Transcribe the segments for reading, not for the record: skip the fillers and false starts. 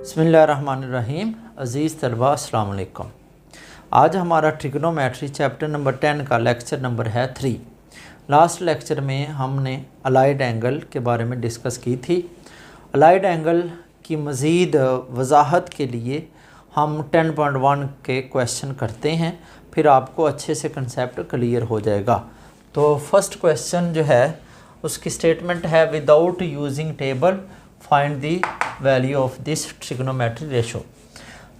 बिस्मिल्लाहिर्रहमानिर्रहीम। अज़ीज़ तलबा अस्सलाम वालेकुम। आज हमारा ट्रिग्नोमेट्री चैप्टर नंबर 10 का लेक्चर नंबर है 3। लास्ट लेक्चर में हमने अलाइड एंगल के बारे में डिस्कस की थी। अलाइड एंगल की मज़ीद वजाहत के लिए हम 10.1 के क्वेश्चन करते हैं, फिर आपको अच्छे से कंसेप्ट क्लियर हो जाएगा। तो फर्स्ट क्वेश्चन जो है उसकी स्टेटमेंट है without using table find the value of this trigonometry ratio.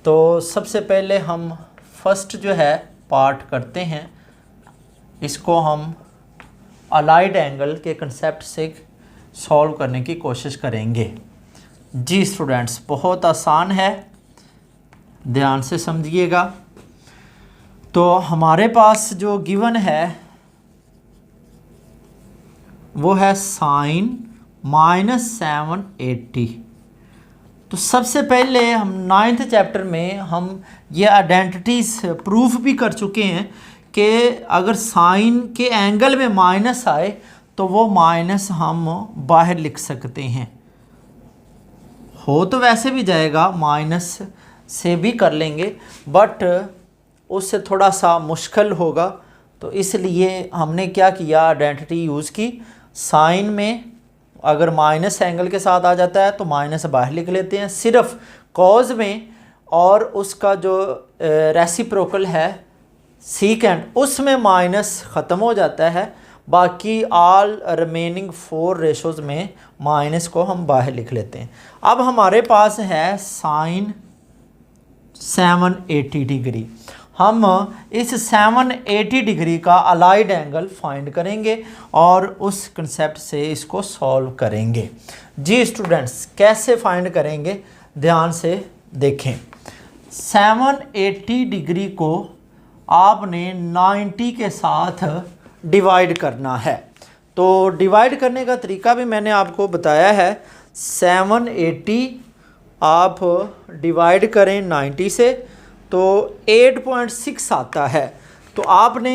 तो सबसे पहले हम फर्स्ट जो है पार्ट करते हैं, इसको हम अलाइड एंगल के कंसेप्ट से सॉल्व करने की कोशिश करेंगे। जी स्टूडेंट्स, बहुत आसान है, ध्यान से समझिएगा। तो हमारे पास जो गिवन है वो है साइन -780। तो सबसे पहले हम 9th चैप्टर में हम ये आइडेंटिटीज प्रूफ भी कर चुके हैं कि अगर साइन के एंगल में माइनस आए तो वो माइनस हम बाहर लिख सकते हैं। हो तो वैसे भी जाएगा, माइनस से भी कर लेंगे, बट उससे थोड़ा सा मुश्किल होगा। तो इसलिए हमने क्या किया, आइडेंटिटी यूज़ की। साइन में अगर माइनस एंगल के साथ आ जाता है तो माइनस बाहर लिख लेते हैं। सिर्फ कॉज में और उसका जो रेसिप्रोकल है सीकेंड, उसमें माइनस ख़त्म हो जाता है। बाकी ऑल रिमेनिंग 4 रेशोज़ में माइनस को हम बाहर लिख लेते हैं। अब हमारे पास है साइन 780 डिग्री। हम इस 780 डिग्री का अलाइड एंगल फाइंड करेंगे और उस कंसेप्ट से इसको सॉल्व करेंगे। जी स्टूडेंट्स, कैसे फाइंड करेंगे ध्यान से देखें। 780 डिग्री को आपने 90 के साथ डिवाइड करना है। तो डिवाइड करने का तरीका भी मैंने आपको बताया है। 780 आप डिवाइड करें 90 से तो 8.6 आता है। तो आपने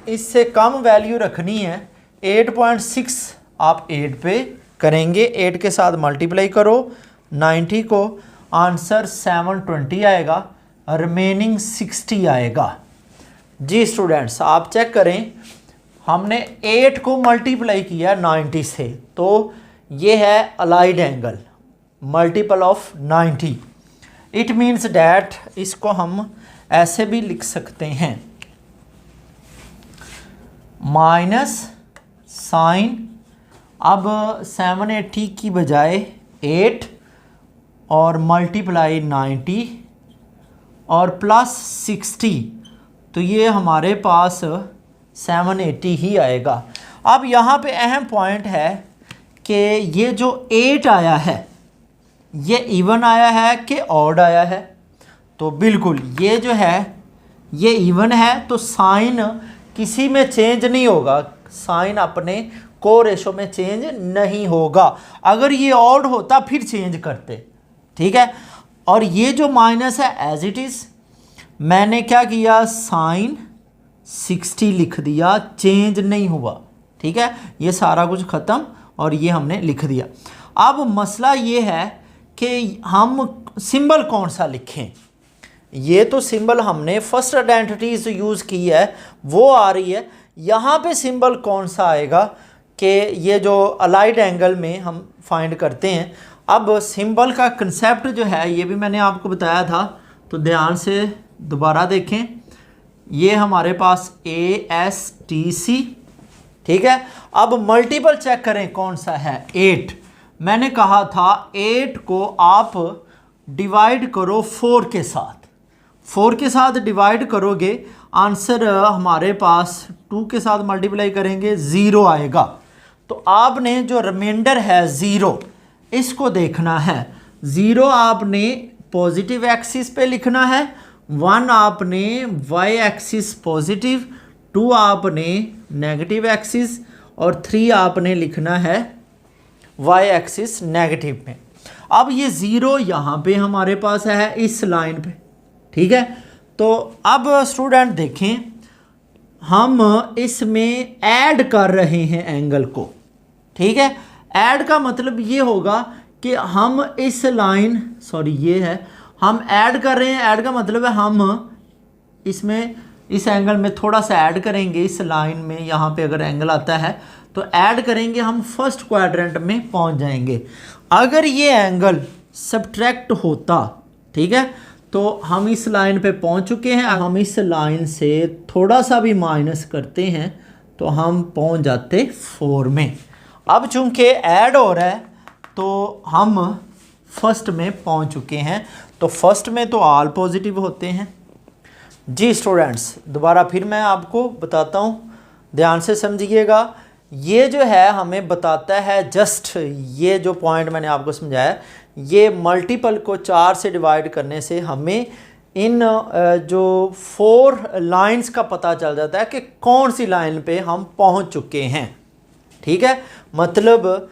इससे कम वैल्यू रखनी है। 8.6 आप 8 पे करेंगे, 8 के साथ मल्टीप्लाई करो 90 को, आंसर 720 आएगा, रिमेनिंग 60 आएगा। जी स्टूडेंट्स, आप चेक करें, हमने 8 को मल्टीप्लाई किया 90 से, तो ये है allied angle, multiple of 90। It means that इसको हम ऐसे भी लिख सकते हैं, माइनस साइन, अब 780 की बजाय 8 और मल्टीप्लाई 90 और प्लस 60, तो ये हमारे पास 780 ही आएगा। अब यहाँ पे अहम पॉइंट है कि ये जो 8 आया है ये इवन आया है कि ऑड आया है। तो बिल्कुल ये जो है ये इवन है, तो साइन किसी में चेंज नहीं होगा, साइन अपने को रेशो में चेंज नहीं होगा। अगर ये ऑड होता फिर चेंज करते, ठीक है। और ये जो माइनस है एज इट इज़, मैंने क्या किया, साइन 60 लिख दिया, चेंज नहीं हुआ, ठीक है। ये सारा कुछ ख़त्म और ये हमने लिख दिया। अब मसला ये है कि हम सिंबल कौन सा लिखें। ये तो सिंबल हमने फर्स्ट आइडेंटिटीज यूज़ की है, वो आ रही है। यहाँ पे सिंबल कौन सा आएगा कि ये जो अलाइड एंगल में हम फाइंड करते हैं। अब सिंबल का कंसेप्ट जो है ये भी मैंने आपको बताया था, तो ध्यान से दोबारा देखें। ये हमारे पास ASTC, ठीक है। अब मल्टीपल चेक करें कौन सा है, 8। मैंने कहा था 8 को आप डिवाइड करो 4 के साथ, 4 के साथ डिवाइड करोगे, आंसर हमारे पास 2 के साथ मल्टीप्लाई करेंगे 0 आएगा। तो आपने जो रिमाइंडर है 0, इसको देखना है। 0 आपने पॉजिटिव एक्सिस पे लिखना है, 1 आपने वाई एक्सिस पॉजिटिव, 2 आपने नेगेटिव एक्सिस और 3 आपने लिखना है वाई एक्सिस नेगेटिव में। अब ये 0 यहाँ पे हमारे पास है इस लाइन पे, ठीक है। तो अब स्टूडेंट देखें, हम इसमें ऐड कर रहे हैं एंगल को, ठीक है। ऐड का मतलब ये होगा कि हम इस लाइन, सॉरी ये है, हम ऐड कर रहे हैं। ऐड का मतलब है हम इसमें इस एंगल में थोड़ा सा ऐड करेंगे इस लाइन में, यहाँ पे अगर एंगल आता है तो ऐड करेंगे, हम फर्स्ट क्वाड्रेंट में पहुँच जाएंगे। अगर ये एंगल सब्ट्रैक्ट होता, ठीक है, तो हम इस लाइन पे पहुँच चुके हैं। हम इस लाइन से थोड़ा सा भी माइनस करते हैं तो हम पहुँच जाते 4 में। अब चूंकि ऐड हो रहा है तो हम फर्स्ट में पहुंच चुके हैं। तो फर्स्ट में तो ऑल पॉजिटिव होते हैं। जी स्टूडेंट्स, दोबारा फिर मैं आपको बताता हूँ, ध्यान से समझिएगा। ये जो है हमें बताता है, जस्ट ये जो पॉइंट मैंने आपको समझाया, ये मल्टीपल को 4 से डिवाइड करने से हमें इन जो 4 लाइंस का पता चल जाता है कि कौन सी लाइन पे हम पहुंच चुके हैं। ठीक है, मतलब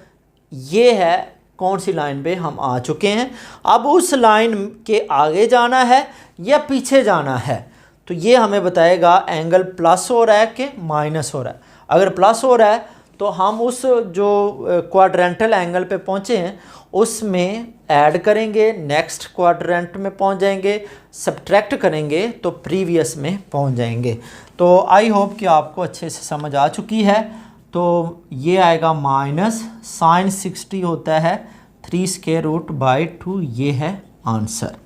ये है कौन सी लाइन पे हम आ चुके हैं। अब उस लाइन के आगे जाना है या पीछे जाना है, तो ये हमें बताएगा एंगल प्लस हो रहा है कि माइनस हो रहा है। अगर प्लस हो रहा है तो हम उस जो क्वाड्रेंटल एंगल पे पहुँचे हैं उसमें ऐड करेंगे, नेक्स्ट क्वाड्रेंट में पहुँच जाएंगे, सब्ट्रैक्ट करेंगे तो प्रीवियस में पहुँच जाएंगे। तो आई होप कि आपको अच्छे से समझ आ चुकी है। तो ये आएगा माइनस साइन 60 होता है 3√2, ये है आंसर।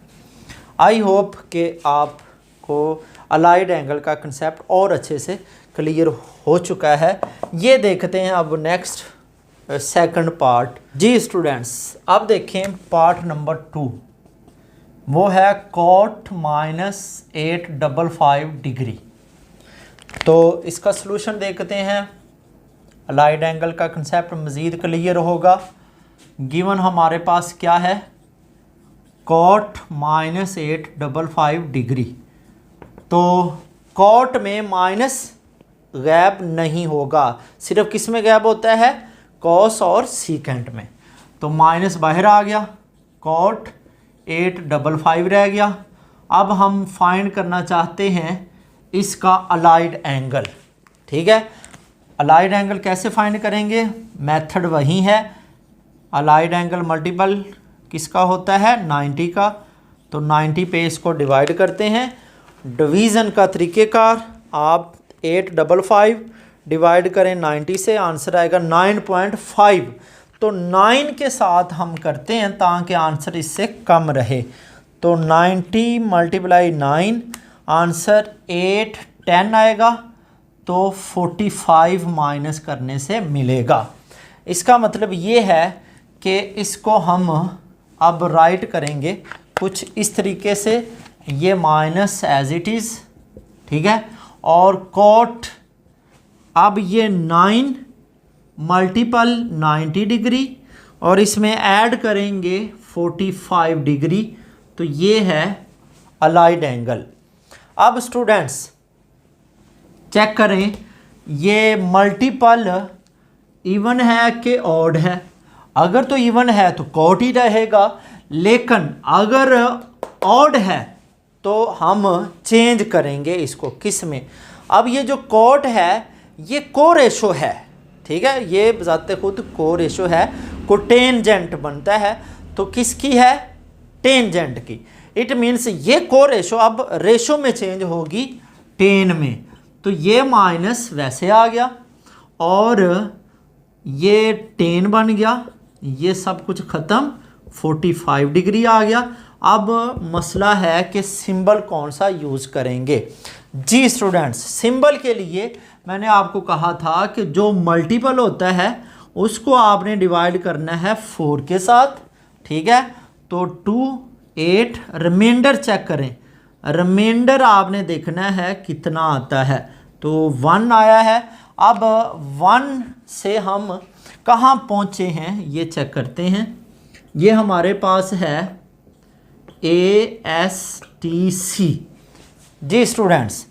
आई होप कि आपको अलाइड एंगल का कंसेप्ट और अच्छे से क्लियर हो चुका है। ये देखते हैं अब नेक्स्ट सेकंड पार्ट। जी स्टूडेंट्स, अब देखें पार्ट नंबर 2, वो है कॉट -855 डिग्री। तो इसका सलूशन देखते हैं, अलाइड एंगल का कंसेप्ट मज़ीद क्लियर होगा। गिवन हमारे पास क्या है, कॉट -855 डिग्री। तो कॉट में माइनस गैप नहीं होगा, सिर्फ किस में गैप होता है, कॉस और सीकेंट में। तो माइनस बाहर आ गया, कॉट 855 रह गया। अब हम फाइंड करना चाहते हैं इसका अलाइड एंगल। ठीक है, अलाइड एंगल कैसे फाइंड करेंगे, मेथड वही है। अलाइड एंगल मल्टीपल किसका होता है, 90 का। तो 90 पे इसको डिवाइड करते हैं। डिवीज़न का तरीक़ेकार, आप 855 डिवाइड करें 90 से, आंसर आएगा 9.5। तो 9 के साथ हम करते हैं ताकि आंसर इससे कम रहे। तो 90 × 9, आंसर 810 आएगा। तो 45 माइनस करने से मिलेगा। इसका मतलब ये है कि इसको हम अब राइट करेंगे कुछ इस तरीके से, ये माइनस एज इट इज़, ठीक है। और कॉट, अब ये 9 मल्टीपल 90 डिग्री और इसमें ऐड करेंगे 45 डिग्री, तो ये है अलाइड एंगल। अब स्टूडेंट्स चेक करें, ये मल्टीपल इवन है कि ऑड है। अगर तो इवन है तो कॉट ही रहेगा, लेकिन अगर ऑड है तो हम चेंज करेंगे इसको किस में। अब ये जो कॉट है ये को रेशो है, ठीक है, ये बजाते खुद को रेशो है, को टेंजेंट बनता है। तो किसकी है, टेंजेंट की। इट मीन्स ये को रेशो अब रेशो में चेंज होगी टेन में। तो ये माइनस वैसे आ गया और ये 10 बन गया, ये सब कुछ ख़त्म, 45 डिग्री आ गया। अब मसला है कि सिंबल कौन सा यूज़ करेंगे। जी स्टूडेंट्स, सिंबल के लिए मैंने आपको कहा था कि जो मल्टीपल होता है उसको आपने डिवाइड करना है 4 के साथ, ठीक है। तो 2, 8, रिमाइंडर चेक करें, रिमाइंडर आपने देखना है कितना आता है। तो 1 आया है। अब 1 से हम कहाँ पहुँचे हैं ये चेक करते हैं। ये हमारे पास है ASTC। जी स्टूडेंट्स,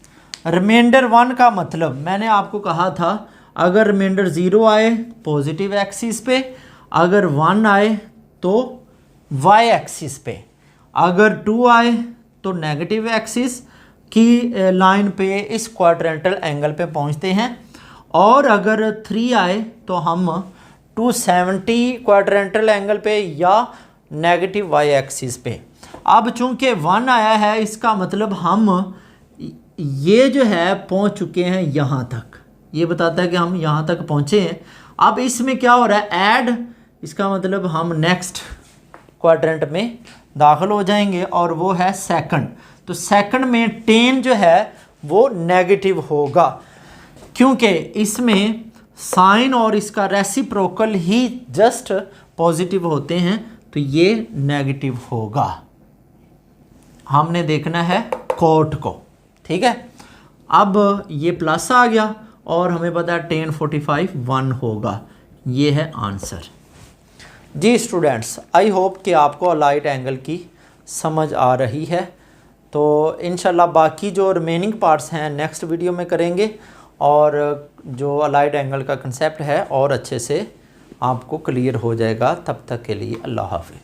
रिमाइंडर 1 का मतलब मैंने आपको कहा था, अगर रिमाइंडर 0 आए पॉजिटिव एक्सिस पे, अगर 1 आए तो वाई एक्सिस पे, अगर 2 आए तो नेगेटिव एक्सिस की लाइन पे इस क्वाड्रेंटल एंगल पे पहुंचते हैं, और अगर 3 आए तो हम 270 क्वाड्रेंटल एंगल पे या नेगेटिव वाई एक्सिस पे। अब चूंकि 1 आया है इसका मतलब हम ये जो है पहुंच चुके हैं यहाँ तक, ये बताता है कि हम यहाँ तक पहुँचे हैं। अब इसमें क्या हो रहा है, ऐड, इसका मतलब हम नेक्स्ट क्वाड्रेंट में दाखिल हो जाएंगे और वो है सेकंड। तो सेकंड में 10 जो है वो नेगेटिव होगा क्योंकि इसमें साइन और इसका रेसिप्रोकल ही जस्ट पॉजिटिव होते हैं, तो ये नेगेटिव होगा। हमने देखना है कोट को, ठीक है। अब ये प्लस आ गया और हमें पता है 10 45 1 होगा, ये है आंसर। जी स्टूडेंट्स, आई होप कि आपको अलाइड एंगल की समझ आ रही है। तो इंशाल्लाह बाकी जो रिमेनिंग पार्ट्स हैं नेक्स्ट वीडियो में करेंगे और जो अलाइड एंगल का कंसेप्ट है और अच्छे से आपको क्लियर हो जाएगा। तब तक के लिए अल्लाह हाफ़िज़।